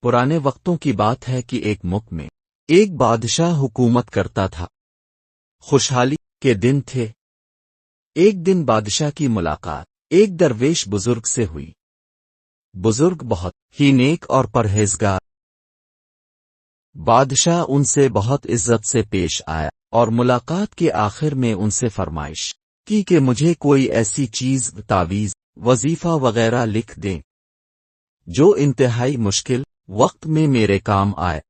پرانے وقتوں کی بات ہے کہ ایک ملک میں ایک بادشاہ حکومت کرتا تھا۔ خوشحالی کے دن تھے۔ ایک دن بادشاہ کی ملاقات ایک درویش بزرگ سے ہوئی۔ بزرگ بہت ہی نیک اور پرہیزگار۔ بادشاہ ان سے بہت عزت سے پیش آیا اور ملاقات کے آخر میں ان سے فرمائش کی کہ مجھے کوئی ایسی چیز، تعویذ، وظیفہ وغیرہ لکھ دیں جو انتہائی مشکل وقت میں میرے کام آئے۔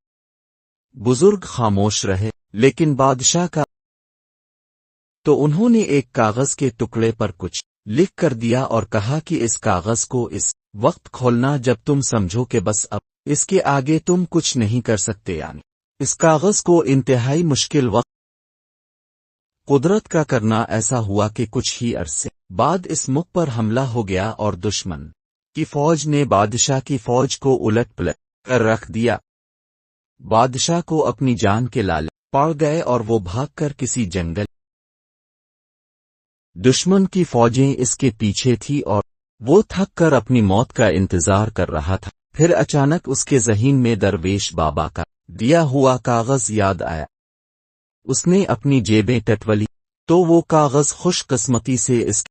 بزرگ خاموش رہے، لیکن بادشاہ کا تو انہوں نے ایک کاغذ کے ٹکڑے پر کچھ لکھ کر دیا اور کہا کہ اس کاغذ کو اس وقت کھولنا جب تم سمجھو کہ بس اب اس کے آگے تم کچھ نہیں کر سکتے، یعنی اس کاغذ کو انتہائی مشکل وقت قدرت کا کرنا ایسا ہوا کہ کچھ ہی عرصے بعد اس ملک پر حملہ ہو گیا اور دشمن کی فوج نے بادشاہ کی فوج کو الٹ پلٹ کر رکھ دیا۔ بادشاہ کو اپنی جان کے لالچ پڑ گئے اور وہ بھاگ کر کسی جنگل دشمن کی فوجیں اس کے پیچھے تھی اور وہ تھک کر اپنی موت کا انتظار کر رہا تھا۔ پھر اچانک اس کے ذہن میں درویش بابا کا دیا ہوا کاغذ یاد آیا۔ اس نے اپنی جیبیں ٹٹولی تو وہ کاغذ خوش قسمتی سے اس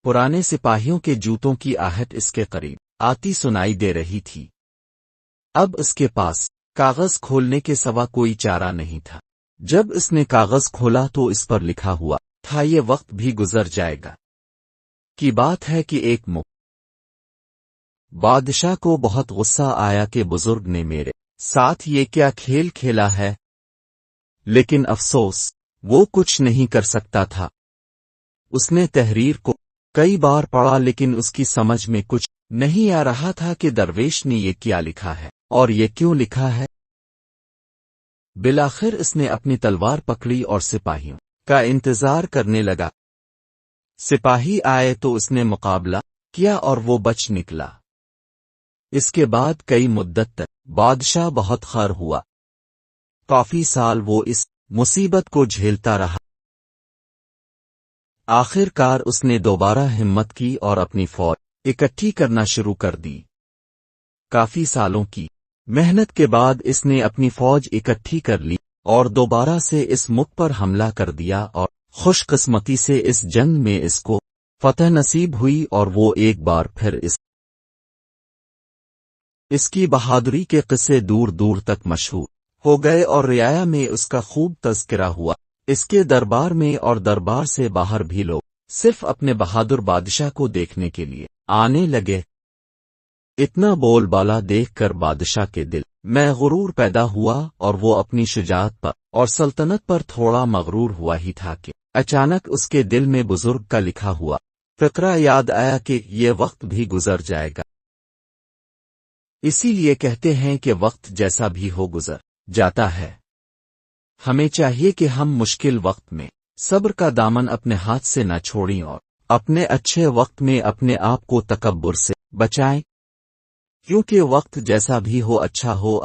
پرانے سپاہیوں کے جوتوں کی آہٹ اس کے قریب آتی سنائی دے رہی تھی۔ اب اس کے پاس کاغذ کھولنے کے سوا کوئی چارہ نہیں تھا۔ جب اس نے کاغذ کھولا تو اس پر لکھا ہوا تھا، یہ وقت بھی گزر جائے گا۔ کی بات ہے کہ ایک بادشاہ کو بہت غصہ آیا کہ بزرگ نے میرے ساتھ یہ کیا کھیل کھیلا ہے، لیکن افسوس وہ کچھ نہیں کر سکتا تھا۔ اس نے تحریر کو کئی بار پڑھا لیکن اس کی سمجھ میں کچھ نہیں آ رہا تھا کہ درویش نے یہ کیا لکھا ہے اور یہ کیوں لکھا ہے۔ بالآخر اس نے اپنی تلوار پکڑی اور سپاہیوں کا انتظار کرنے لگا۔ سپاہی آئے تو اس نے مقابلہ کیا اور وہ بچ نکلا۔ اس کے بعد کئی مدت تک بادشاہ بہت خار ہوا۔ کافی سال وہ اس مصیبت کو جھیلتا رہا۔ آخر کار اس نے دوبارہ ہمت کی اور اپنی فوج اکٹھی کرنا شروع کر دی۔ کافی سالوں کی محنت کے بعد اس نے اپنی فوج اکٹھی کر لی اور دوبارہ سے اس ملک پر حملہ کر دیا اور خوش قسمتی سے اس جنگ میں اس کو فتح نصیب ہوئی اور وہ ایک بار پھر اس کی بہادری کے قصے دور دور تک مشہور ہو گئے اور رعایا میں اس کا خوب تذکرہ ہوا۔ اس کے دربار میں اور دربار سے باہر بھی لوگ صرف اپنے بہادر بادشاہ کو دیکھنے کے لیے آنے لگے۔ اتنا بول بالا دیکھ کر بادشاہ کے دل میں غرور پیدا ہوا اور وہ اپنی شجاعت پر اور سلطنت پر تھوڑا مغرور ہوا ہی تھا کہ اچانک اس کے دل میں بزرگ کا لکھا ہوا فقرہ یاد آیا کہ یہ وقت بھی گزر جائے گا۔ اسی لیے کہتے ہیں کہ وقت جیسا بھی ہو گزر جاتا ہے۔ ہمیں چاہیے کہ ہم مشکل وقت میں صبر کا دامن اپنے ہاتھ سے نہ چھوڑیں اور اپنے اچھے وقت میں اپنے آپ کو تکبر سے بچائیں، کیونکہ وقت جیسا بھی ہو اچھا ہو